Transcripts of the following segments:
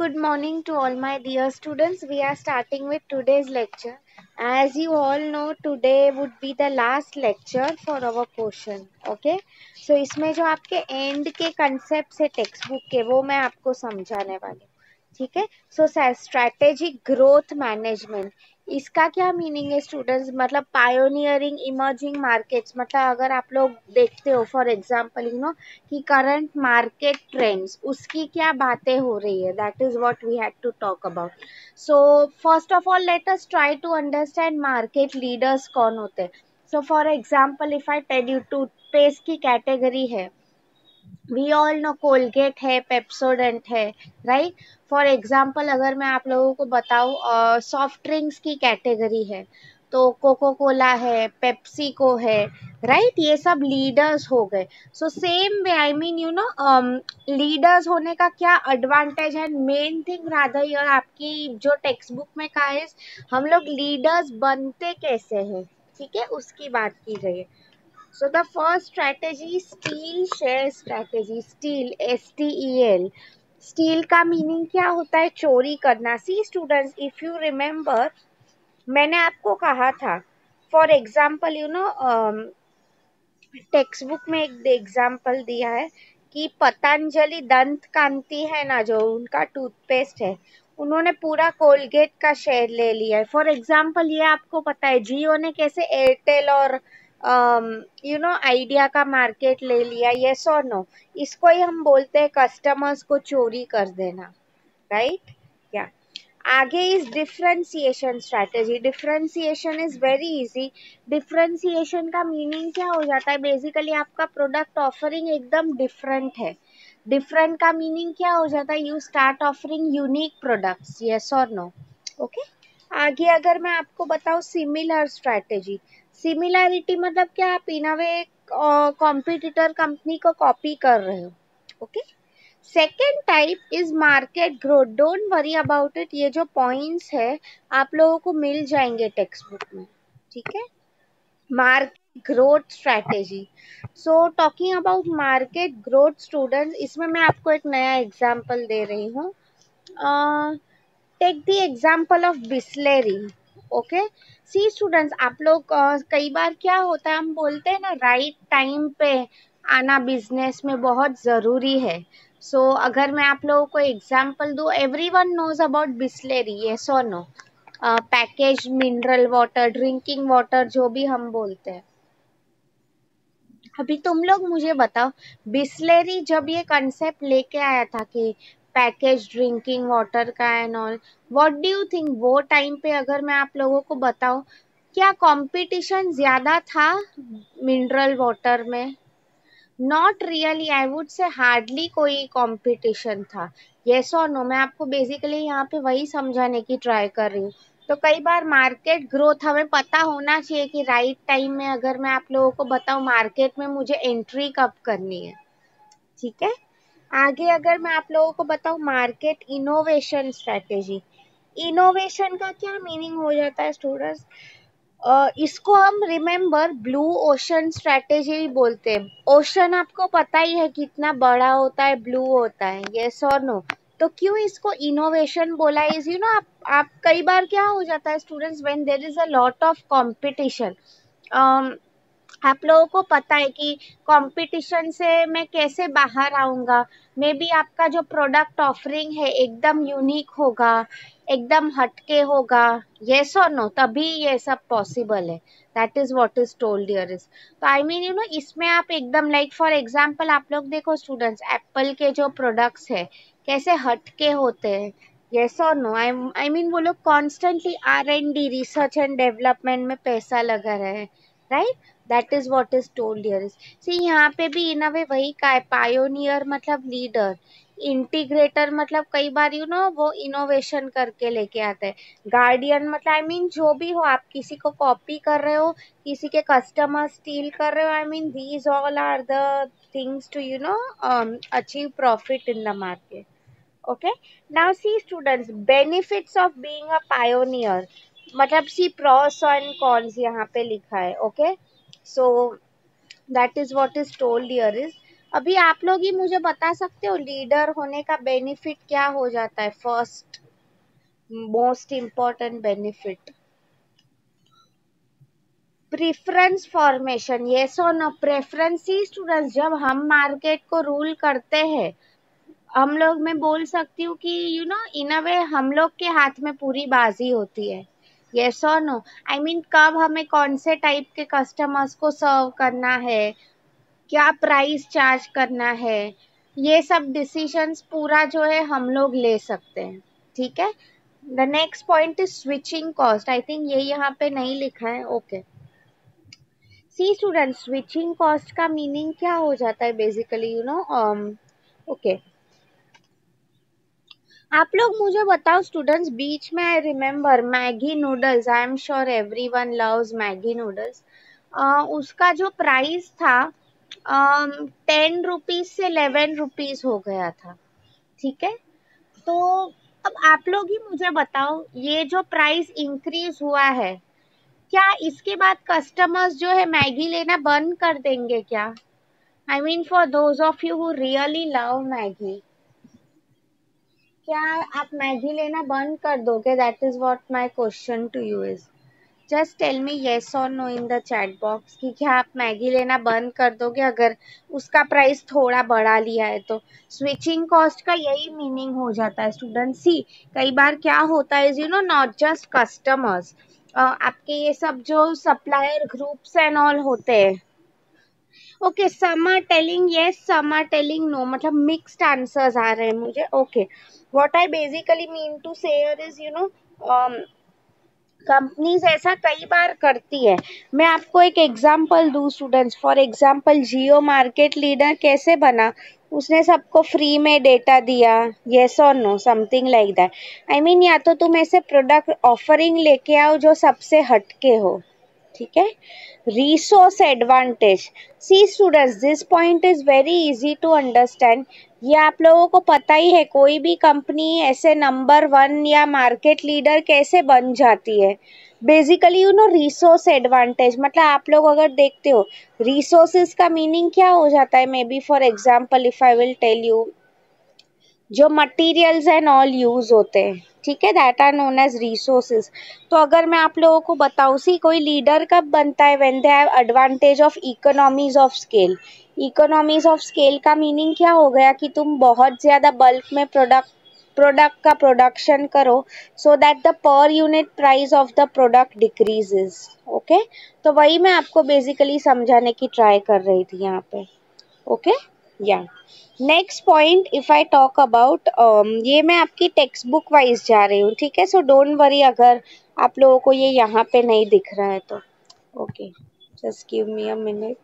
good morning to all my dear students. We are starting with today's lecture. As you all know, today would be the last lecture for our portion. Okay? So इसमें जो आपके end के concepts है textbook के वो मैं आपको समझाने वाली हूँ. ठीक है. सो स्ट्रैटेजिक ग्रोथ मैनेजमेंट इसका क्या मीनिंग है स्टूडेंट्स? मतलब पायोनियरिंग इमर्जिंग मार्केट्स, मतलब अगर आप लोग देखते हो फॉर एग्जांपल कि करंट मार्केट ट्रेंड्स उसकी क्या बातें हो रही है, that is what we had to talk about. So first of all let us try to understand market leaders कौन होते हैं. So for example if I tell you toothpaste की कैटेगरी है, वी ऑल नो कोलगेट है, Pepsodent है, right. For example अगर मैं आप लोगों को बताऊं सॉफ्ट ड्रिंक्स की कैटेगरी है तो कोको कोला है, पेप्सिको है, राइट. ये सब लीडर्स हो गए. So same way I mean leaders होने का क्या एडवांटेज है, मेन थिंग रादर यार आपकी जो टेक्स्ट बुक में कहा है हम लोग लीडर्स बनते कैसे हैं, ठीक है, उसकी बात की गई है. So the first strategy, steal share strategy. Steal, STEL. Steal का मीनिंग क्या होता है? चोरी करना. See students, if you remember, मैंने आपको कहा था, for example, टेक्स्ट बुक में एक एग्जाम्पल दिया है कि पतंजलि दंत कांति है ना, जो उनका टूथपेस्ट है, उन्होंने पूरा कोलगेट का शेयर ले लिया है. फॉर एग्जाम्पल ये आपको पता है जियो ने कैसे एयरटेल और आइडिया का मार्केट ले लिया, यस और नो. इसको ही हम बोलते हैं कस्टमर्स को चोरी कर देना, राइट. क्या आगे is differentiation strategy. Differentiation is very easy. Differentiation का मीनिंग क्या हो जाता है? बेसिकली आपका प्रोडक्ट ऑफरिंग एकदम डिफरेंट है. डिफरेंट का मीनिंग क्या हो जाता है? You start offering unique products, yes और नो. ओके. आगे अगर मैं आपको बताऊं सिमिलर स्ट्रैटेजी. सिमिलैरिटी मतलब क्या? आप इन अ वे कॉम्पिटिटर कंपनी को कॉपी कर रहे हो. Okay. Second type is market growth. Don't worry about it, ये जो पॉइंट्स है आप लोगों को मिल जाएंगे टेक्स्ट बुक में, ठीक है. Market growth strategy. So talking about market growth students, इसमें मैं आपको एक नया एग्जांपल दे रही हूँ. Take the example of Bisleri. Okay. See students, आप लोग कई बार क्या होता है, हम बोलते हैं ना राइट टाइम पे आना बिजनेस में बहुत ज़रूरी है. सो अगर मैं आप लोगों को एग्जांपल दूँ, everyone knows about Bisleri, yes और no. Package mineral water, drinking water जो भी हम बोलते हैं. अभी तुम लोग मुझे बताओ, बिस्लेरी जब ये कंसेप्ट लेके आया था कि पैकेज ड्रिंकिंग वाटर का and all, what do you think वो टाइम पे अगर मैं आप लोगों को बताऊं, क्या कंपटीशन ज्यादा था मिनरल वाटर में? नॉट रियली, आई वुड से हार्डली कोई कंपटीशन था, यस और नो. मैं आपको बेसिकली यहाँ पे वही समझाने की ट्राई कर रही हूँ. तो कई बार मार्केट ग्रोथ हमें पता होना चाहिए कि राइट टाइम में अगर मैं आप लोगों को बताऊँ मार्केट में मुझे एंट्री कब करनी है, ठीक है. आगे अगर मैं आप लोगों को बताऊँ मार्केट इनोवेशन स्ट्रैटेजी. इनोवेशन का क्या मीनिंग हो जाता है स्टूडेंट्स? इसको हम रिमेम्बर ब्लू ओशन स्ट्रैटेजी भी बोलते हैं. ओशन आपको पता ही है कितना बड़ा होता है, ब्लू होता है, यस और नो. तो क्यों इसको इनोवेशन बोला? इज आप कई बार क्या हो जाता है students, when there is a lot of competition, आप लोगों को पता है कि कंपटीशन से मैं कैसे बाहर आऊंगा. मे बी आपका जो प्रोडक्ट ऑफरिंग है एकदम यूनिक होगा, एकदम हटके होगा, यस और नो, तभी ये सब पॉसिबल है. That is what is told here is. तो आई मीन इसमें आप एकदम लाइक फॉर एग्जांपल आप लोग देखो स्टूडेंट्स, एप्पल के जो प्रोडक्ट्स है कैसे हटके होते हैं, यस और नो. आई मीन वो लोग constantly R&D, research and development में पैसा लगा रहे हैं, right. That is what is told here is. See यहाँ पे भी इन अ वे वही का है. पायोनियर मतलब लीडर, इंटीग्रेटर मतलब कई बार वो इनोवेशन करके लेके आता है. गार्डियन मतलब आई मीन जो भी हो, आप किसी को कॉपी कर रहे हो, किसी के कस्टमर स्टील कर रहे हो, I mean these all are the things to achieve profit in the market. Okay, now see students, benefits of being a pioneer. मतलब सी pros and cons यहाँ पे लिखा है. Okay, so that is what is told here is अभी आप लोग ही मुझे बता सकते हो लीडर होने का बेनिफिट क्या हो जाता है, first most important benefit? Preference formation, yes और नो? प्रेफरेंस ही स्टूडेंट्स, जब हम मार्केट को रूल करते हैं, हम लोग, मैं बोल सकती हूँ कि इन अ वे हम लोग के हाथ में पूरी बाजी होती है। यस और नो? आई मीन कब हमें कौन से टाइप के कस्टमर्स को सर्व करना है, क्या प्राइस चार्ज करना है, ये सब डिसीजंस पूरा जो है हम लोग ले सकते हैं। ठीक है। The next point is switching cost. I think ये यहाँ पे नहीं लिखा है। ओके, सी स्टूडेंट, स्विचिंग कॉस्ट का मीनिंग क्या हो जाता है बेसिकली, ओके, आप लोग मुझे बताओ स्टूडेंट्स। बीच में I remember Maggi noodles, I am sure everyone loves Maggi noodles. उसका जो प्राइस था 10 रुपीज से 11 रुपीज हो गया था। ठीक है। तो अब आप लोग ही मुझे बताओ, ये जो प्राइस इंक्रीज हुआ है, क्या इसके बाद कस्टमर्स जो है मैगी लेना बंद कर देंगे क्या? I mean for those of you who really love Maggi, क्या आप मैगी लेना बंद कर दोगे? That is what my question to you is. Just tell me yes और no in the chat box कि क्या आप मैगी लेना बंद कर दोगे अगर उसका प्राइस थोड़ा बढ़ा लिया है तो? स्विचिंग कॉस्ट का यही मीनिंग हो जाता है स्टूडेंट। सी, कई बार क्या होता है, नॉट जस्ट कस्टमर्स, आपके ये सब जो सप्लायर ग्रुप्स एंड ऑल होते हैं। Okay, some are telling yes, some are telling no, मतलब मिक्स्ड आंसर्स आ रहे हैं मुझे। Okay, what I basically mean to say is companies ऐसा कई बार करती है। मैं आपको एक एग्जांपल दूं students. For example, Jio market leader कैसे बना? उसने सबको फ्री में डेटा दिया, यस और no, something like that. I mean या तो तुम ऐसे प्रोडक्ट ऑफरिंग लेके आओ जो सबसे हटके हो। ठीक है। Resource advantage, see students, this point is very easy to understand. ये आप लोगों को पता ही है, कोई भी कंपनी ऐसे नंबर 1 या मार्केट लीडर कैसे बन जाती है। बेसिकली रिसोर्स एडवांटेज मतलब, आप लोग अगर देखते हो, रिसोर्सेज का मीनिंग क्या हो जाता है? May be for example if I will tell you, जो मटेरियल्स एंड ऑल यूज होते हैं, ठीक है, that are known as resources. तो अगर मैं आप लोगों को बताऊं, सी कोई लीडर कब बनता है? When they have advantage of economies of scale. Economies of scale का मीनिंग क्या हो गया कि तुम बहुत ज्यादा बल्क में प्रोडक्ट का प्रोडक्शन करो, so that the per unit price of the product decreases. Okay, तो वही मैं आपको बेसिकली समझाने की ट्राई कर रही थी यहाँ पे। ओके, या next point if I talk about, ये मैं आपकी टेक्स्ट बुक वाइज जा रही हूँ, ठीक है, सो डोंट वरी अगर आप लोगों को ये यहाँ पे नहीं दिख रहा है तो। Okay, just give me a minute.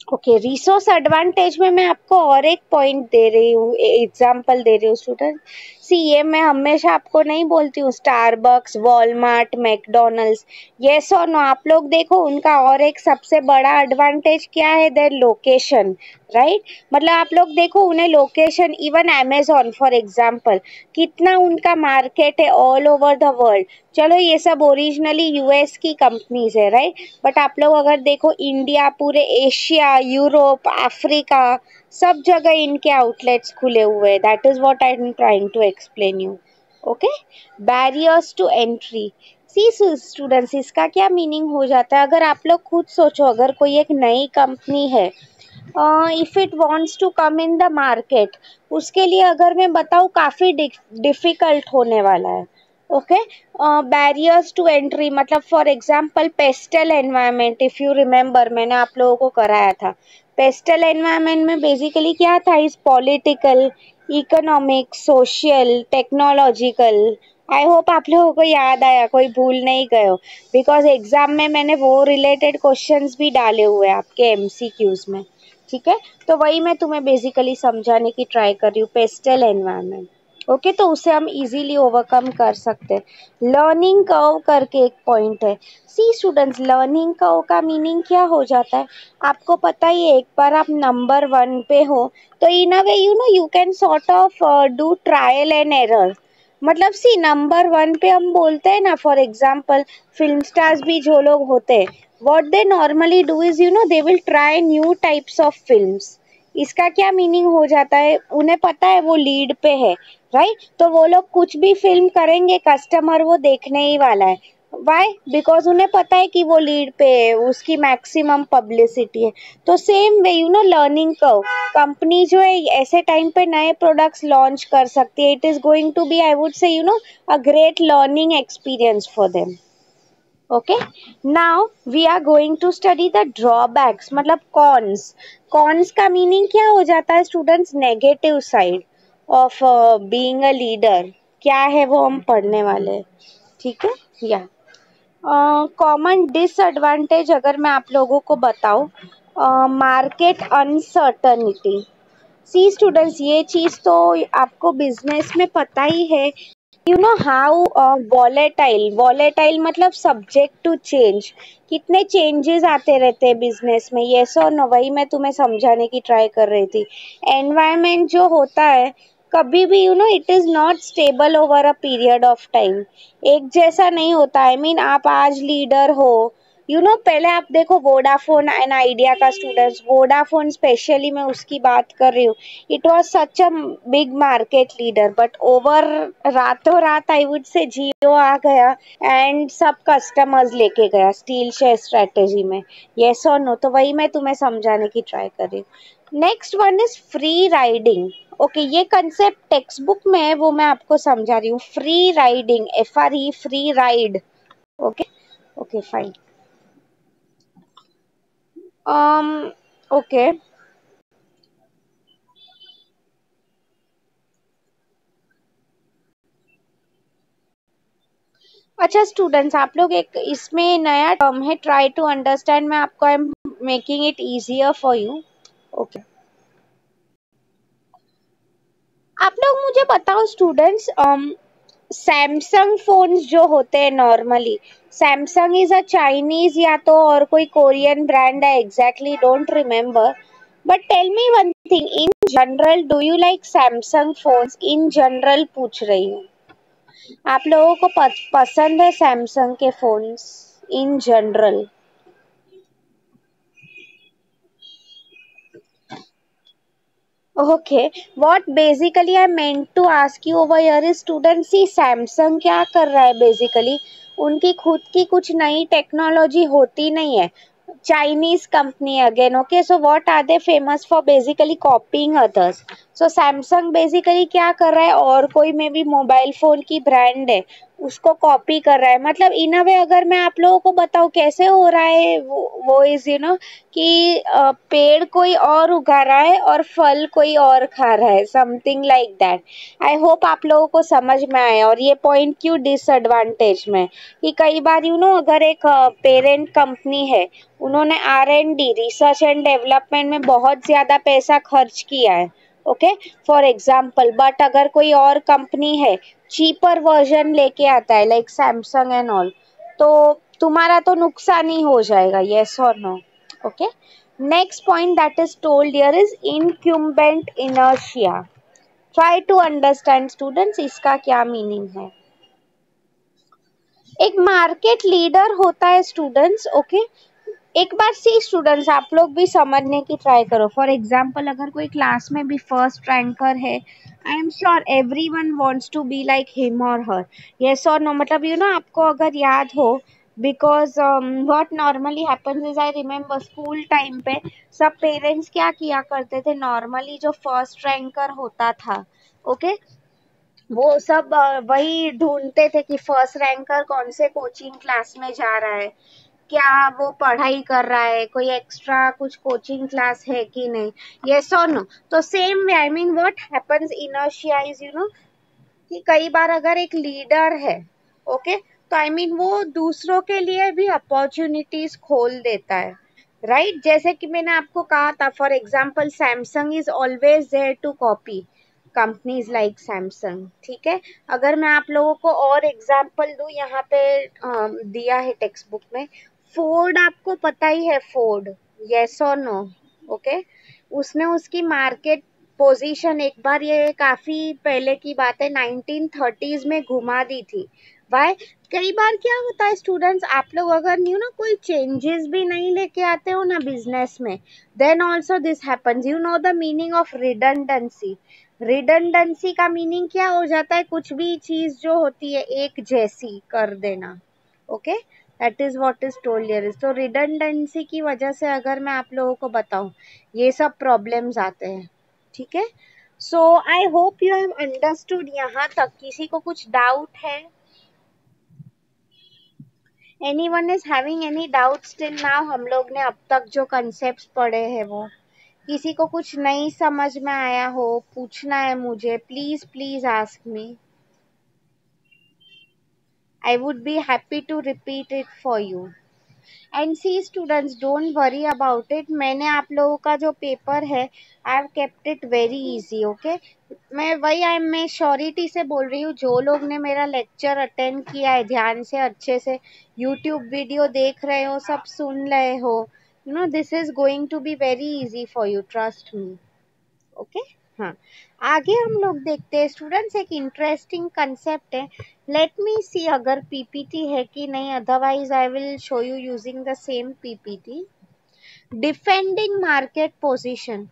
Okay, resource advantage में मैं आपको और एक पॉइंट दे रही हूँ, एग्जांपल दे रही हूँ स्टूडेंट। सी, ये मैं हमेशा आपको नहीं बोलती हूँ स्टारबक्स, वॉलमार्ट, मैकडोनल्ड्स, येस और नो, आप लोग देखो उनका और एक सबसे बड़ा एडवांटेज क्या है? Their location, right? मतलब आप लोग देखो उन्हें location, even Amazon for example, कितना उनका मार्केट है ऑल ओवर द वर्ल्ड। चलो ये सब ओरिजिनली यूएस की कंपनीज है, राइट? बट आप लोग अगर देखो इंडिया, पूरे एशिया, यूरोप, अफ्रीका, सब जगह इनके आउटलेट्स खुले हुए हैं। That is what I am trying to explain you. Okay, barriers to entry, see students, इसका क्या मीनिंग हो जाता है? अगर आप लोग खुद सोचो, अगर कोई एक नई कंपनी है, if it wants to come in the market, उसके लिए अगर मैं बताऊँ काफ़ी डिफिकल्ट होने वाला है। ओके, बैरियर्स टू एंट्री मतलब for example pastel environment, if you remember मैंने आप लोगों को कराया था। पेस्टल एनवायरनमेंट में बेसिकली क्या था? इस political, economic, social, technological. I hope आप लोगों को याद आया, कोई भूल नहीं गए हो, बिकॉज एग्जाम में मैंने वो रिलेटेड क्वेश्चंस भी डाले हुए हैं आपके एमसीक्यूज में। ठीक है, तो वही मैं तुम्हें बेसिकली समझाने की ट्राई कर रही हूँ, पेस्टल एनवायरनमेंट। ओके, तो उसे हम इजीली ओवरकम कर सकते हैं। लर्निंग कर्व करके एक पॉइंट है। सी स्टूडेंट्स, लर्निंग कर्व का मीनिंग क्या हो जाता है? आपको पता ही है, एक बार आप नंबर 1 पे हो तो in a way you can sort of do trial and error. मतलब सी, नंबर 1 पे हम बोलते हैं ना, फॉर एग्जाम्पल फिल्म स्टार्स भी जो लोग होते हैं, what they normally do is they will try new types of films. इसका क्या मीनिंग हो जाता है, उन्हें पता है वो लीड पे है, राइट, तो वो लोग कुछ भी फिल्म करेंगे कस्टमर वो देखने ही वाला है। वाई, बिकॉज उन्हें पता है कि वो लीड पे है, उसकी मैक्सिमम पब्लिसिटी है। तो same way learning curve, company जो है ऐसे टाइम पे नए प्रोडक्ट्स लॉन्च कर सकती है। It is going to be, I would say a great learning experience for them. Okay, now we are going to study the drawbacks, मतलब cons. Cons का मीनिंग क्या हो जाता है students, negative side of being a leader, क्या है वो हम पढ़ने वाले हैं, ठीक है। या कॉमन डिसएडवांटेज अगर मैं आप लोगों को बताऊं, मार्केट अनसर्टनिटी। सी स्टूडेंट्स, ये चीज तो आपको बिजनेस में पता ही है, हाउ वॉलेटाइल, वॉलेटाइल मतलब सब्जेक्ट टू चेंज, कितने चेंजेस आते रहते हैं बिजनेस में, ये सो नो, वही मैं तुम्हें समझाने की ट्राई कर रही थी। एनवायरमेंट जो होता है कभी भी it is not stable over a period of time, एक जैसा नहीं होता। आई मीन आप आज लीडर हो, पहले आप देखो वोडाफोन एंड आइडिया का स्टूडेंट्स, वोडाफोन स्पेशली मैं उसकी बात कर रही हूँ, it was such a big market leader, but over रातों रात आई वुड से जियो आ गया एंड सब कस्टमर्स लेके गया स्टील शेयर स्ट्रेटेजी में। यस और नो, तो वही मैं तुम्हें समझाने की ट्राई कर रही हूँ। Next one is free riding. Okay, ये कंसेप्ट टेक्स्ट बुक में है, वो मैं आपको समझा रही हूँ। Free riding, FRE, free ride. Okay, okay fine. Okay, अच्छा स्टूडेंट्स, आप लोग एक इसमें नया टर्म है, ट्राई टू अंडरस्टैंड, मैं आपको I am making it easier for you. Okay, आप लोग मुझे बताओ स्टूडेंट्स, सैमसंग फोन्स जो होते हैं normally, Samsung is a Chinese या तो और कोई कोरियन ब्रांड है, exactly don't remember, but tell me one thing, in general do you like Samsung phones, in general पूछ रही हूँ, आप लोगों को पसंद है सैमसंग के phones in general? Okay, what basically I meant to ask you over here is student, see Samsung क्या कर रहा है बेसिकली, उनकी खुद की कुछ नई टेक्नोलॉजी होती नहीं है, Chinese company again. Okay, so what are they famous for, basically copying others. So Samsung basically क्या कर रहा है, और कोई में भी मोबाइल फोन की ब्रांड है उसको कॉपी कर रहा है, मतलब इन अ वे अगर मैं आप लोगों को बताऊं कैसे हो रहा है, वो इज कि पेड़ कोई और उगा रहा है और फल कोई और खा रहा है, something like that. I hope आप लोगों को समझ में आया। और ये पॉइंट क्यों डिसएडवांटेज में, कि कई बार अगर एक पेरेंट कंपनी है, उन्होंने R&D, रिसर्च एंड डेवलपमेंट में बहुत ज्यादा पैसा खर्च किया है, ओके, फॉर एग्जाम्पल, बट अगर कोई और कंपनी है चीपर वर्जन लेके आता है लाइक सैमसंग एंड ऑल, तो तुम्हारा तो नुकसान ही हो जाएगा। येस और no? Okay, next point that is told here is incumbent inertia. Try to understand students, इसका क्या मीनिंग है। एक मार्केट लीडर होता है स्टूडेंट्स, ओके, एक बार सी स्टूडेंट्स, आप लोग भी समझने की ट्राई करो। फॉर एग्जाम्पल, अगर कोई क्लास में भी फर्स्ट रैंकर है, I am sure every one wants to be like him और हर। येस और नो, मतलब आपको अगर याद हो, because what normally happens is, I remember school time पे सब पेरेंट्स क्या किया करते थे, नॉर्मली जो फर्स्ट रैंकर होता था, ओके, वो सब वही ढूंढते थे कि फर्स्ट रैंकर कौन से कोचिंग क्लास में जा रहा है, क्या वो पढ़ाई कर रहा है, कोई एक्स्ट्रा कुछ कोचिंग क्लास है कि नहीं। यस और नो? तो same way, I mean what happens inertia is कि कई बार अगर एक लीडर है, ओके, तो आई मीन वो दूसरों के लिए भी अपॉर्चुनिटीज खोल देता है, राइट, जैसे कि मैंने आपको कहा था, for example Samsung is always there to copy companies like Samsung, ठीक है। अगर मैं आप लोगों को और एग्जाम्पल दूं, यहाँ पे दिया है टेक्स्ट बुक में, फोर्ड, आपको पता ही है फोर्ड, यस और नो? ओके, उसने उसकी मार्केट पोजीशन एक बार, ये काफी पहले की बात है, 1930s में घुमा दी थी। वाई? कई बार क्या होता है स्टूडेंट्स, आप लोग अगर न्यू ना कोई चेंजेस भी नहीं लेके आते हो ना बिजनेस में, then also this happens. You know the meaning of redundancy? Redundancy का मीनिंग क्या हो जाता है? कुछ भी चीज जो होती है एक जैसी कर देना। Okay, that is what is told here. तो रिडंडेंसी की वजह से अगर मैं आप लोगों को बताऊं, ये सब प्रॉब्लम्स आते हैं। ठीक है, so I hope you have understood. यहाँ तक किसी को कुछ डाउट है? Anyone is having any doubt still now? हम लोग ने अब तक जो कंसेप्ट पढ़े हैं वो किसी को कुछ नहीं समझ में आया हो, पूछना है मुझे, please please ask me. I would be happy to repeat it for you. And see students, don't worry about it. मैंने आप लोगों का जो पेपर है, I have kept it very easy. Okay, मैं श्योरिटी से बोल रही हूँ, जो लोग ने मेरा लेक्चर अटेंड किया है ध्यान से, अच्छे से यूट्यूब वीडियो देख रहे हो, सब सुन रहे हो, you know this is going to be very easy for you, trust me. Okay, हाँ, आगे हम लोग देखते हैं स्टूडेंट्स, एक इंटरेस्टिंग कंसेप्ट है। लेट मी सी अगर पीपीटी है कि नहीं, otherwise I will show you using the same PPT. Defending market position,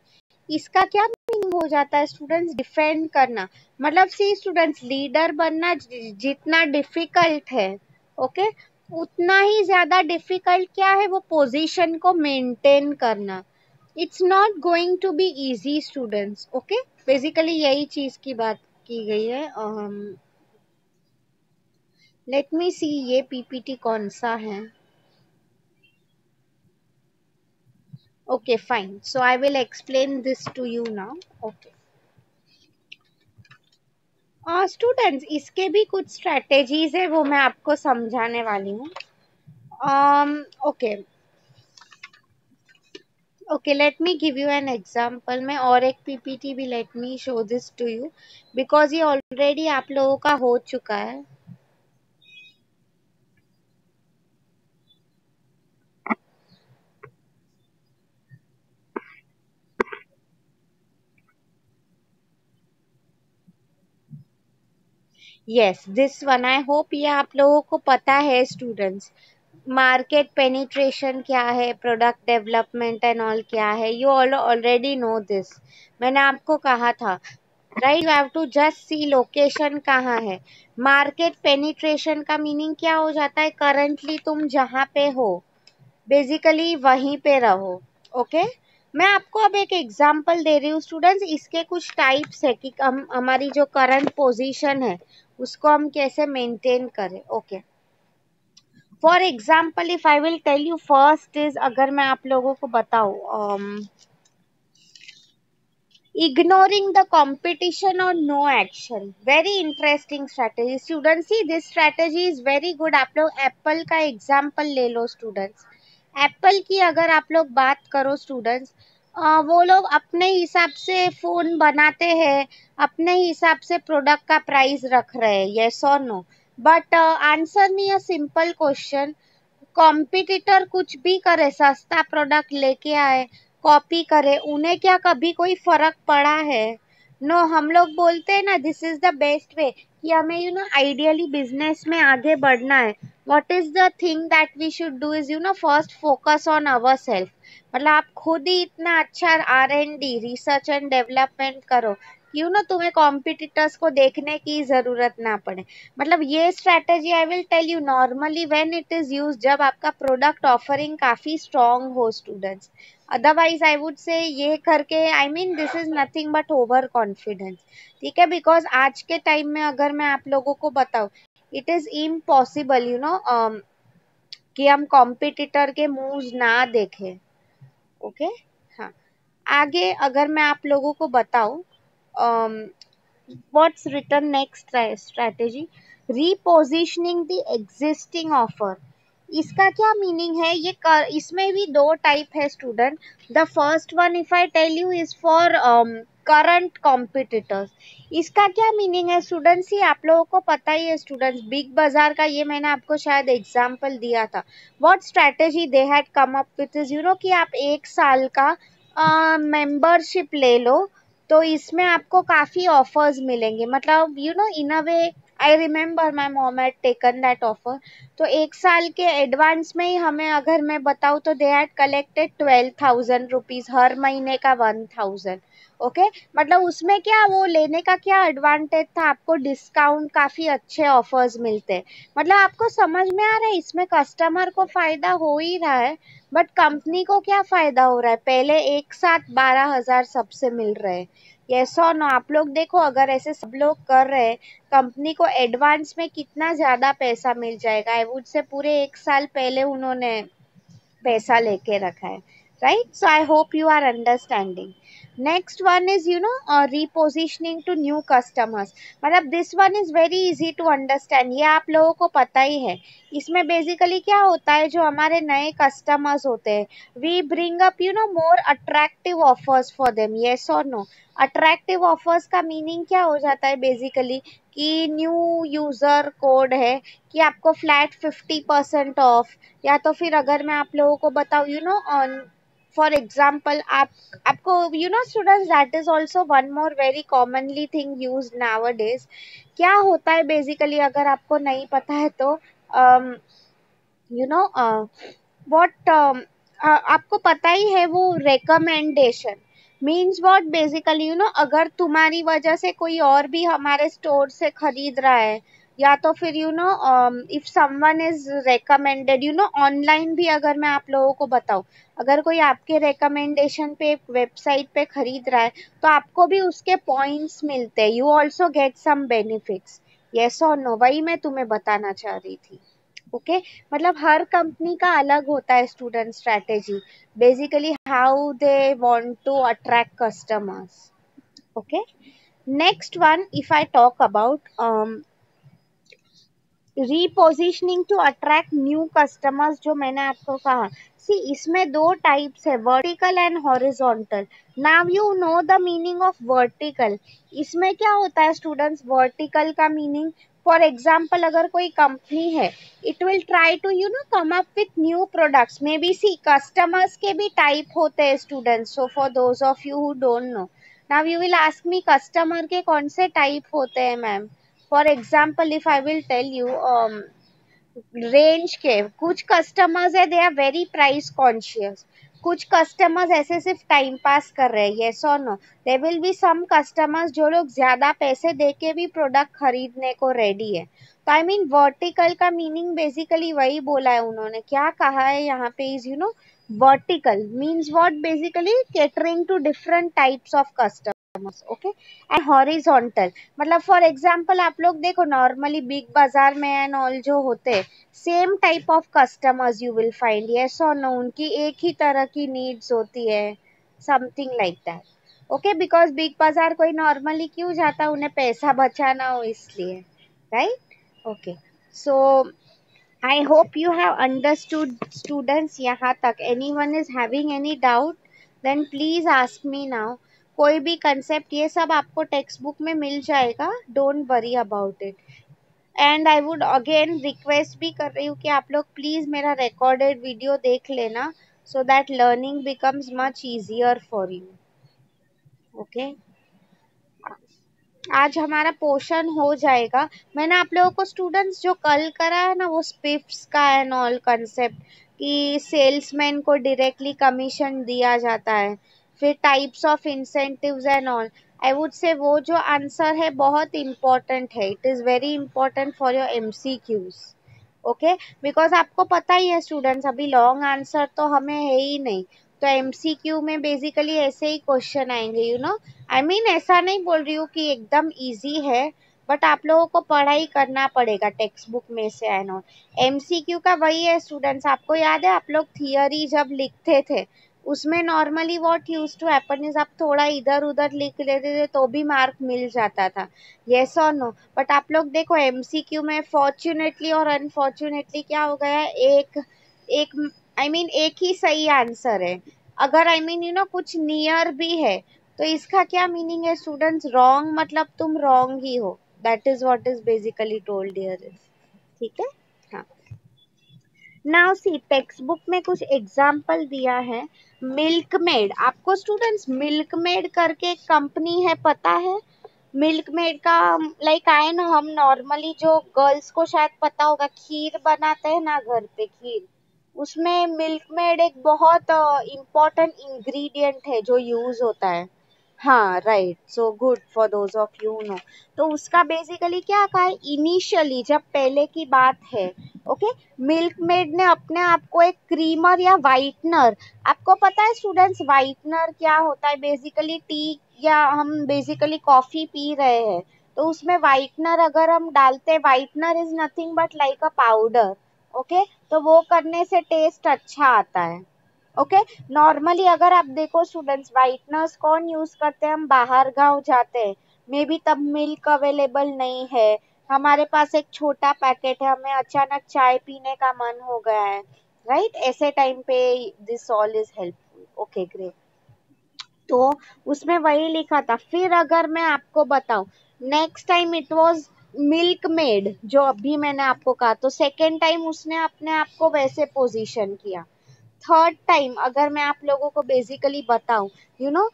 इसका क्या मीनिंग हो जाता है स्टूडेंट्स? डिफेंड करना, मतलब सी स्टूडेंट्स, लीडर बनना जितना डिफिकल्ट है, ओके, उतना ही ज्यादा डिफिकल्ट क्या है? वो पोजीशन को मेंटेन करना। It's not going to be easy students. Okay, basically यही चीज की बात की गई है। लेट मी सी ये पीपीटी कौन सा है। Okay fine, so I will explain this to you now. Okay students, इसके भी कुछ स्ट्रेटेजीज है, वो मैं आपको समझाने वाली हूँ। Okay okay, let me give you an example. मैं और एक पीपीटी भी, let me show this to you, because ये ऑलरेडी आप लोगों का हो चुका है। Yes, this one, I hope ये आप लोगों को पता है स्टूडेंट्स। मार्केट पेनिट्रेशन क्या है, प्रोडक्ट डेवलपमेंट एंड ऑल क्या है, you all already know this. मैंने आपको कहा था, right, you have to just see location कहाँ है। मार्केट पेनिट्रेशन का मीनिंग क्या हो जाता है? करंटली तुम जहाँ पे हो बेसिकली वहीं पे रहो। ओके, मैं आपको अब एक एग्जांपल दे रही हूँ स्टूडेंट्स, इसके कुछ टाइप्स है कि हम हमारी जो करंट पोजीशन है उसको हम कैसे मेंटेन करें। Okay, for example if I will tell you, first is, अगर मैं आप लोगों को बताऊं, ignoring the competition or no action, very interesting strategy students। see this strategy is very good। आप लोग एप्पल का एग्जाम्पल ले लो स्टूडेंट्स। एप्पल की अगर आप लोग बात करो स्टूडेंट्स, वो लोग अपने हिसाब से फोन बनाते हैं, अपने हिसाब से प्रोडक्ट का प्राइस रख रहे हैं, यस और no? But answer me a simple question, competitor कुछ भी करे, सस्ता प्रोडक्ट लेके आए, कॉपी करे, उन्हें क्या कभी कोई फर्क पड़ा है? नो हम लोग बोलते हैं ना, this is the best way कि हमें यू नो आइडियली बिजनेस में आगे बढ़ना है। What is the thing that we should do is, you know, first focus on our self. मतलब आप खुद ही इतना अच्छा R&D, रिसर्च एंड डेवलपमेंट करो, यू नो, तुम्हें कॉम्पिटिटर्स को देखने की जरूरत ना पड़े। मतलब ये strategy I will tell you normally when it is use, जब आपका प्रोडक्ट ऑफरिंग काफी स्ट्रांग हो students. Otherwise I would say ये करके, I mean this is nothing but over confidence. ठीक है, बिकॉज आज के टाइम में अगर मैं आप लोगों को बताऊं, it is impossible you know कि हम कॉम्पिटिटर के मूव्स ना देखें। ओके, हाँ, आगे अगर मैं आप लोगों को बताऊं, what's written next strategy, repositioning the existing offer। इसका क्या मीनिंग है? ये इसमें भी दो टाइप है student. The first one if I tell you is for current competitors. इसका क्या मीनिंग है स्टूडेंट्स? ये आप लोगों को पता ही है स्टूडेंट्स, बिग बाजार का ये मैंने आपको शायद एग्जांपल दिया था। What strategy they had come up with is, you no, कि आप एक साल का मेंबरशिप ले लो, तो इसमें आपको काफी ऑफर्स मिलेंगे, मतलब in a way I remember my mom had taken that offer. तो 1 साल के एडवांस में ही हमें, अगर मैं बताऊँ तो दे हैड कलेक्टेड 12,000 रुपीज, हर महीने का 1,000। ओके, मतलब उसमें क्या, वो लेने का क्या एडवांटेज था, आपको डिस्काउंट, काफी अच्छे ऑफर्स मिलते हैं। मतलब आपको समझ में आ रहा है, इसमें कस्टमर को फायदा हो ही रहा है, बट कंपनी को क्या फायदा हो रहा है, पहले एक साथ 12,000 सबसे मिल रहे हैं। यस और नो, आप लोग देखो, अगर ऐसे सब लोग कर रहे हैं, कंपनी को एडवांस में कितना ज्यादा पैसा मिल जाएगा। आई वुड से पूरे 1 साल पहले उन्होंने पैसा लेके रखा है, right? So I hope you are understanding. Next one is repositioning to new customers। मतलब this one is very easy to understand, ये आप लोगों को पता ही है। इसमें बेसिकली क्या होता है, जो हमारे नए कस्टमर्स होते हैं, we bring up more attractive offers for them. Yes और नो? अट्रैक्टिव ऑफर्स का मीनिंग क्या हो जाता है बेसिकली, कि न्यू यूजर कोड है, कि आपको फ्लैट 50% ऑफ, या तो फिर अगर मैं आप लोगों को बताऊँ, ऑन फॉर एग्जाम्पल, आपको students, that is also one more very commonly thing use now days. क्या होता है बेसिकली, अगर आपको नहीं पता है तो, यू नो व्हाट, आपको पता ही है वो रिकमेंडेशन मीन्स व्हाट बेसिकली, अगर तुम्हारी वजह से कोई और भी हमारे स्टोर से खरीद रहा है, या तो फिर if someone is recommended, online भी अगर मैं आप लोगों को बताऊं, अगर कोई आपके रिकमेंडेशन पे वेबसाइट पे खरीद रहा है, तो आपको भी उसके पॉइंट्स मिलते हैं, you also get some benefits. Yes और नो? वही मैं तुम्हें बताना चाह रही थी। ओके, मतलब हर कंपनी का अलग होता है student strategy, basically how they want to attract customers. Okay, next one, if I talk about repositioning to attract new customers, जो मैंने आपको कहा, सी इसमें दो टाइप्स है, vertical and horizontal. Now you know the meaning of vertical. इसमें क्या होता है स्टूडेंट्स, वर्टिकल का मीनिंग, फॉर एग्जाम्पल अगर कोई कंपनी है, it will try to come up with new products. Maybe C customers के भी टाइप होते हैं students, so for those of you who don't know, now you will ask me customer के कौन से टाइप होते हैं ma'am. For example if I will tell you, range के कुछ कस्टमर्स है, they are very price conscious. कुछ customers ऐसे सिर्फ टाइम पास कर रहे हैं। येस और no? There will be some customers जो लोग ज्यादा पैसे देके भी प्रोडक्ट खरीदने को रेडी है। तो आई मीन वर्टिकल का मीनिंग बेसिकली वही बोला है उन्होंने, क्या कहा है यहाँ पे, is vertical means what, basically catering to different types of customers. Okay, and horizontal, मतलब फॉर एग्जाम्पल आप लोग देखो, नॉर्मली बिग बाजार में एंड ऑल जो होते हैं, same type of customers you will find. Yes और नो? उनकी एक ही तरह की नीड्स होती है, something like that. Okay, because big बाजार कोई नॉर्मली क्यों जाता है, उन्हें पैसा बचाना हो इसलिए, right? Okay, so I hope you have understood students यहाँ तक। anyone is having any doubt then please ask me now। कोई भी कंसेप्ट, ये सब आपको टेक्स्ट बुक में मिल जाएगा, don't worry about it. And I would again request भी कर रही हूँ कि आप लोग प्लीज मेरा रिकॉर्डेड वीडियो देख लेना, so that learning becomes much easier for you. Okay, आज हमारा पोर्शन हो जाएगा। मैंने आप लोगों को स्टूडेंट्स जो कल करा है ना, वो स्पिफ्स का एंड ऑल कंसेप्ट, कि सेल्समैन को डायरेक्टली कमीशन दिया जाता है, फिर types of incentives and all, I would से वो जो आंसर है बहुत इंपॉर्टेंट है, it is very important for your MCQs. Okay, because आपको पता ही है स्टूडेंट्स, अभी लॉन्ग आंसर तो हमें है ही नहीं, तो एमसीक्यू में बेसिकली ऐसे ही क्वेश्चन आएंगे, आई मीन ऐसा नहीं बोल रही हूँ कि एकदम इजी है, बट आप लोगों को पढ़ाई करना पड़ेगा टेक्स्ट बुक में से एंड ऑल। एमसीक्यू का वही है स्टूडेंट्स, आपको याद है आप लोग थियरी जब लिखते थे, उसमें normally what use to happen is, आप थोड़ा इधर उधर लिख लेते थे तो भी मार्क मिल जाता था। येस और नो? बट आप लोग देखो एमसीक्यू में फॉर्चुनेटली और अनफॉर्चुनेटली क्या हो गया है, एक एक आई मीन एक ही सही आंसर है। अगर आई मीन कुछ नियर भी है, तो इसका क्या मीनिंग है स्टूडेंट्स, रॉन्ग मतलब तुम रॉन्ग ही हो, that is what is basically told here is. ठीक है, हाँ। नाउ सी टेक्स्ट बुक में कुछ एग्जाम्पल दिया है। मिल्क मेड, आपको स्टूडेंट्स मिल्क मेड करके एक कंपनी है, पता है? मिल्क मेड का लाइक आए ना, हम नॉर्मली जो गर्ल्स को शायद पता होगा, खीर बनाते हैं ना घर पे, खीर, उसमें मिल्क मेड एक बहुत इम्पोर्टेंट इंग्रेडिएंट है जो यूज होता है। हाँ right, so good for those of you know. तो उसका बेसिकली क्या कहा है, इनिशियली जब पहले की बात है, ओके, मिल्क मेड ने अपने आप को एक क्रीमर या वाइटनर, आपको पता है स्टूडेंट्स वाइटनर क्या होता है? बेसिकली टी या हम बेसिकली कॉफी पी रहे हैं तो उसमें वाइटनर अगर हम डालते हैं, whitener is nothing but like a powder, okay, तो वो करने से टेस्ट अच्छा आता है। ओके, नॉर्मली अगर आप देखो स्टूडेंट्स, वाइटनर्स कौन यूज करते हैं? हम बाहर गांव जाते हैं, मे बी तब मिल्क अवेलेबल नहीं है, हमारे पास एक छोटा पैकेट है, हमें अचानक चाय पीने का मन हो गया है, राइट, ऐसे टाइम पे this all is helpful. Okay great. तो उसमें वही लिखा था। फिर अगर मैं आपको बताऊं, next time it was milk made, जो अभी मैंने आपको कहा, तो सेकेंड टाइम उसने अपने आप को वैसे पोजीशन किया। थर्ड टाइम अगर मैं आप लोगों को बेसिकली बताऊं, you know,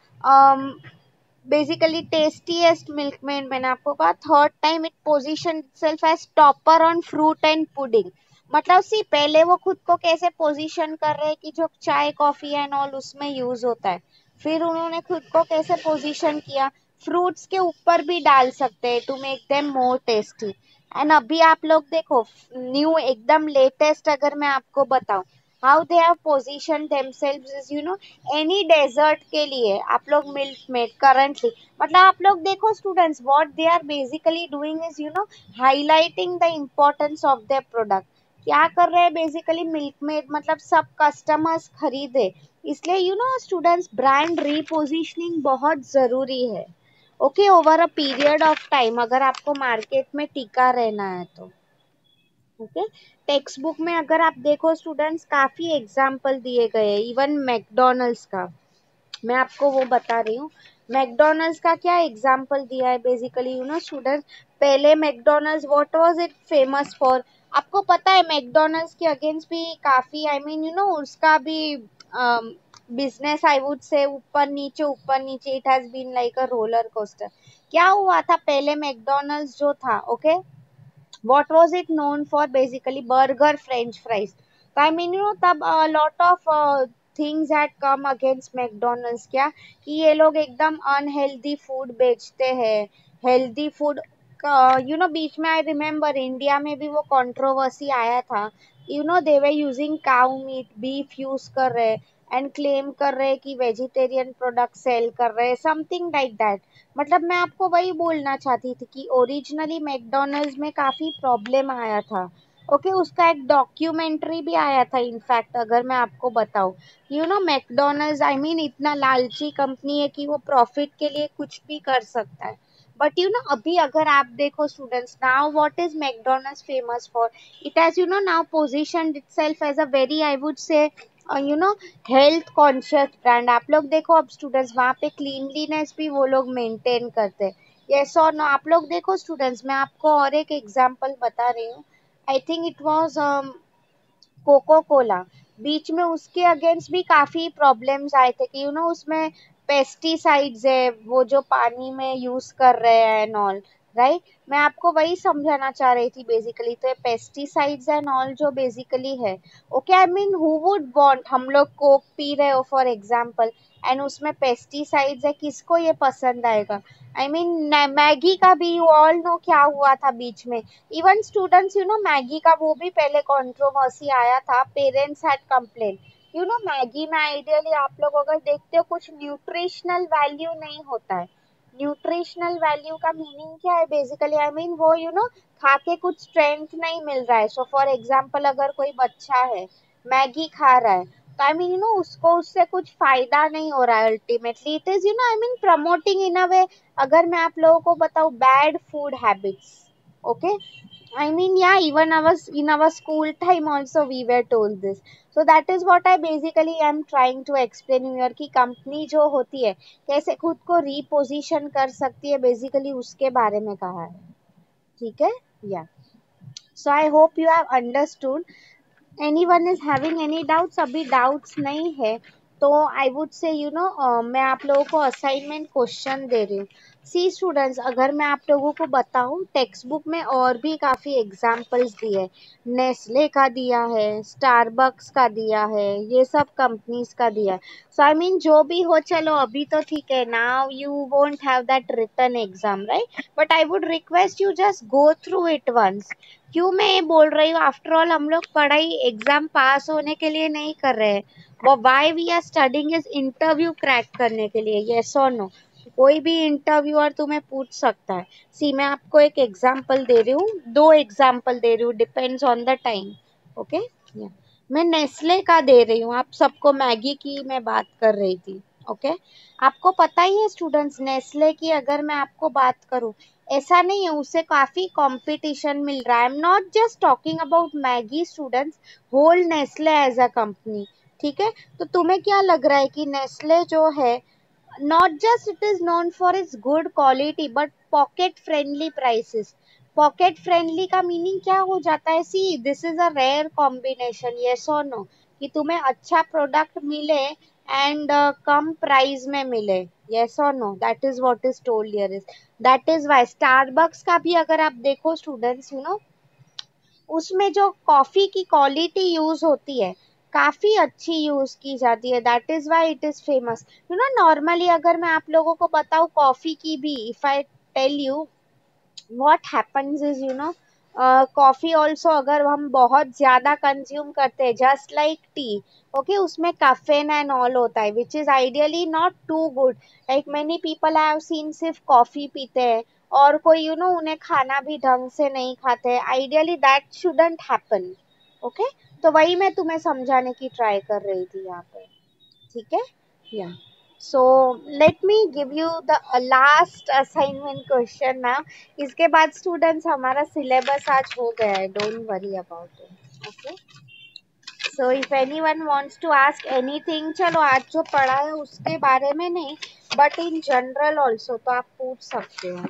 basically tastiest Milkmaid मैंने आपको कहा, third time it position itself as topper on fruit and pudding. मतलब सी पहले वो खुद को कैसे पोजीशन कर रहे हैं कि जो चाय कॉफी एंड ऑल उसमें यूज होता है, फिर उन्होंने खुद को कैसे पोजीशन किया, फ्रूट्स के ऊपर भी डाल सकते हैं to make them more tasty. And अभी आप लोग देखो, न्यू एकदम लेटेस्ट अगर मैं आपको बताऊं, how they have position themselves is, you know, any dessert के लिए आप लोग मिल्क मेड करंटली, मतलब आप लोग देखो students, what they are basically doing is, you know, highlighting the importance of their product. क्या कर रहे हैं बेसिकली मिल्क मेड, मतलब सब कस्टमर्स खरीदे, इसलिए you know students, brand repositioning बहुत जरूरी है। Okay, over a period of time अगर आपको मार्केट में टिका रहना है तो। ओके, टेक्स्ट बुक में अगर आप देखो स्टूडेंट्स, काफी एग्जाम्पल दिए गए हैं, इवन मैकडोनल्ड्स का, मैं आपको वो बता रही हूँ। मैकडोनल्ड्स का क्या एग्जाम्पल दिया है बेसिकली, यू नो स्टूडेंट्स, पहले McDonald's what was it famous for? आपको पता है मैकडोनल्ड्स के अगेंस्ट भी काफी, आई मीन यू नो, उसका भी बिजनेस आई वुड से ऊपर नीचे, it has been like a roller coaster. क्या हुआ था पहले मैकडोनल्ड्स जो था, okay, what was it known for? Basically burger, french fries. So I mean you know, तब a lot of things had come against McDonald's, क्या कि ये लोग एकदम अनहेल्दी फूड बेचते हैं, हेल्दी फूड का, यू नो, बीच में आई रिमेम्बर इंडिया में भी वो कंट्रोवर्सी आया था, you know, they were using cow meat, beef use कर रहे एंड क्लेम कर रहे कि वेजिटेरियन प्रोडक्ट सेल कर रहे, समथिंग लाइक दैट। मतलब मैं आपको वही बोलना चाहती थी कि ओरिजिनली मैकडोनल्ड्स में काफी प्रॉब्लम आया था। ओके, उसका एक डॉक्यूमेंट्री भी आया था, इनफैक्ट अगर मैं आपको बताऊं, you no McDonald's, I mean इतना लालची कंपनी है कि वो प्रॉफिट के लिए कुछ भी कर सकता है। बट यू नो अभी अगर आप देखो students, now what is McDonald's famous for? It has, you know, now positioned itself as a very, I would say, you know, health conscious brand. आप लोग देखो अब स्टूडेंट्स, वहाँ पे क्लीनलीनेस भी वो लोग मेंटेन करते हैं, यस और नो? आप लोग देखो स्टूडेंट्स, मैं आपको और एक एग्जांपल बता रही हूँ, I think it was Coca Cola, बीच में उसके अगेंस्ट भी काफी प्रॉब्लम्स आए थे कि यू नो उसमें पेस्टिसाइड्स है, वो जो पानी में यूज कर रहे हैं एंड ऑल, राइट। मैं आपको वही समझाना चाह रही थी बेसिकली, तो पेस्टिसाइड्स एंड ऑल जो बेसिकली है, okay, I mean who would want, हम लोग कोक पी रहे हो फॉर एग्जांपल एंड उसमें पेस्टिसाइड्स है, किसको ये पसंद आएगा? आई मीन मैगी का भी यू ऑल नो क्या हुआ था बीच में, even students, you know, Maggi का वो भी पहले कंट्रोवर्सी आया था, parents had complain, you know, Maggi में आइडियली आप लोग अगर देखते हो कुछ न्यूट्रिशनल वैल्यू नहीं होता है। न्यूट्रिशनल वैल्यू का मीनिंग क्या है बेसिकली, आई मीन वो, यू नो, खा के कुछ स्ट्रेंथ नहीं मिल रहा है। सो फॉर एग्जाम्पल अगर कोई बच्चा है, मैगी खा रहा है, तो आई मीन यू नो उसको उससे कुछ फायदा नहीं हो रहा है, ultimately it is, you know, I mean promoting in a way, अगर मैं आप लोगों को बताऊं, bad food habits. Okay, I mean, yeah, even in our school time also we were told this. So that is what I basically am trying to explain here कि company जो होती है कैसे खुद को रीपोजिशन कर सकती है, बेसिकली उसके बारे में कहा है। ठीक है, या, so I hope you have understood. Anyone is having any doubts? अभी डाउट्स नहीं है तो आई वुड से मैं आप लोगों को असाइनमेंट क्वेश्चन दे रही हूँ। सी स्टूडेंट्स, अगर मैं आप लोगों को बताऊं, टेक्स्ट बुक में और भी काफी एग्जांपल्स दिए हैं। नेस्ले का दिया है, स्टारबक्स का दिया है, ये सब कंपनीज का दिया है। सो आई मीन जो भी हो, चलो अभी तो ठीक है, now you won't have that written exam, right? But I would request you just go through it once. क्यों मैं ये बोल रही हूँ? आफ्टर ऑल हम लोग पढ़ाई एग्जाम पास होने के लिए नहीं कर रहे हैं, वो why we are studying is interview crack करने के लिए। यस और नो? कोई भी इंटरव्यूअर तुम्हें पूछ सकता है। सी मैं आपको एक एग्जांपल दे रही हूँ, दो एग्जांपल दे रही हूँ, depends on the time. Okay, मैं नेस्ले का दे रही हूँ, आप सबको मैगी की मैं बात कर रही थी। ओके, आपको पता ही है स्टूडेंट्स, नेस्ले की अगर मैं आपको बात करूँ, ऐसा नहीं है, उससे काफी कंपटीशन मिल रहा है। I am not just talking about Maggi students, whole Nestle as a company. ठीक है, तो तुम्हें क्या लग रहा है कि नेस्ले जो है, not just it is known for its good quality but pocket friendly prices? Pocket friendly का मीनिंग क्या हो जाता है? See this is a rare combination, yes और नो? कि तुम्हें अच्छा प्रोडक्ट मिले एंड कम प्राइस में मिले, यस और no? That is what is told here is, that is why Starbucks का भी अगर आप देखो स्टूडेंट्स, उसमें जो कॉफी की क्वालिटी यूज होती है, काफी अच्छी यूज की जाती है, that is why it is famous. Normally अगर मैं आप लोगों को बताऊं कॉफी की भी, if I tell you what happens is, coffee also अगर हम बहुत ज्यादा कंज्यूम करते हैं, जस्ट लाइक टी, ओके, उसमें कैफीन एंड ऑल होता है, which is ideally not too good. Like many people I have seen सिर्फ कॉफी पीते हैं, और कोई उन्हें खाना भी ढंग से नहीं खाते हैं। Ideally that shouldn't happen. Okay, तो वही मैं तुम्हें समझाने की ट्राई कर रही थी यहाँ पे। ठीक है, या so let me give you the last assignment question now. इसके बाद स्टूडेंट्स हमारा सिलेबस आज हो गया है, don't worry about it. Okay, so if anyone wants to ask anything, चलो आज जो पढ़ा है उसके बारे में नहीं, बट इन जनरल ऑल्सो तो आप पूछ सकते हो।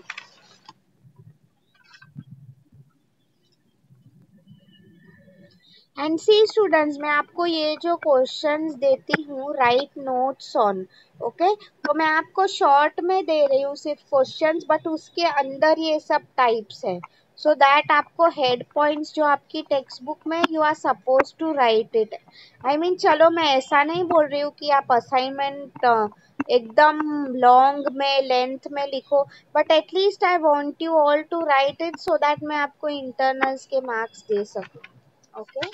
एंड सी स्टूडेंट्स, मैं आपको ये जो क्वेश्चंस देती हूँ, राइट नोट्स ऑन। ओके, तो मैं आपको शॉर्ट में दे रही हूँ सिर्फ क्वेश्चंस, बट उसके अंदर ये सब टाइप्स है, सो दैट आपको हेड पॉइंट्स जो आपकी टेक्स्ट बुक में, you are suppose to write it. I mean चलो मैं ऐसा नहीं बोल रही हूँ कि आप असाइनमेंट एकदम लॉन्ग में, लेंथ में लिखो, but atleast I want you all to write it, so that मैं आपको इंटरनल्स के मार्क्स दे सकूँ। ओके,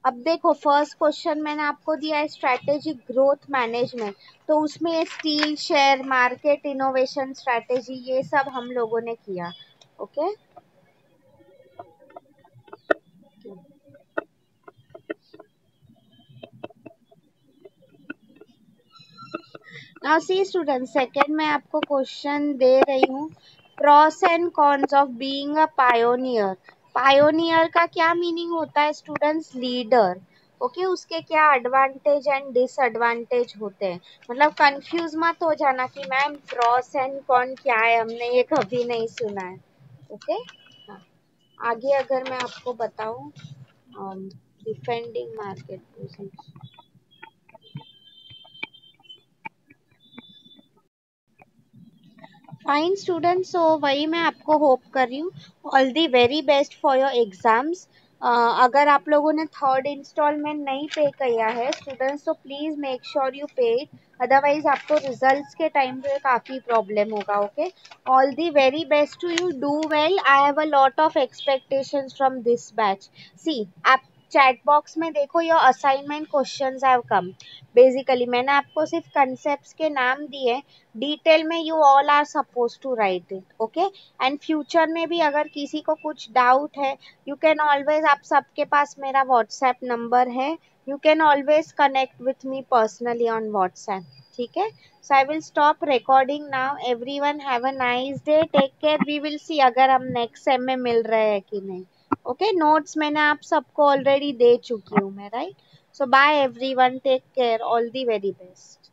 अब देखो फर्स्ट क्वेश्चन मैंने आपको दिया है स्ट्रैटेजिक ग्रोथ मैनेजमेंट, तो उसमें ये steel share market innovation strategy ये सब हम लोगों ने किया। Okay, now see student, second मैं आपको क्वेश्चन दे रही हूँ, pros and cons of being a pioneer. Pioneer का क्या मीनिंग होता है स्टूडेंट्स? लीडर। ओके, उसके क्या एडवांटेज एंड डिसएडवांटेज होते हैं? मतलब कंफ्यूज मत हो जाना कि मैम प्रॉस एंड कॉन क्या है, हमने ये कभी नहीं सुना है। ओके, हाँ, आगे अगर मैं आपको बताऊं, defending market position. Fine student, so वही मैं आपको होप कर रही हूँ, all the very best for your exams. अगर आप लोगों ने थर्ड इंस्टॉलमेंट नहीं पे किया है स्टूडेंट्स, तो please make sure you pay it, otherwise आपको रिजल्ट्स के टाइम पे काफी प्रॉब्लम होगा। Okay, all the very best to you, do well, I have a lot of expectations from this batch. See आप चैट बॉक्स में देखो, your assignment questions have come. Basically मैंने आपको सिर्फ कंसेप्ट्स के नाम दिए, डिटेल में you all are suppose to write it. Okay, and future में भी अगर किसी को कुछ डाउट है, यू कैन ऑलवेज, आप सबके पास मेरा व्हाट्सएप नंबर है, you can always connect with me personally on WhatsApp. ठीक है, so I will stop recording now, everyone have a nice day, take care, we will see अगर हम नेक्स्ट सेम में मिल रहे हैं कि नहीं। ओके, नोट्स मैंने आप सबको ऑलरेडी दे चुकी हूँ मैं, right? So bye everyone, take care, all the very best.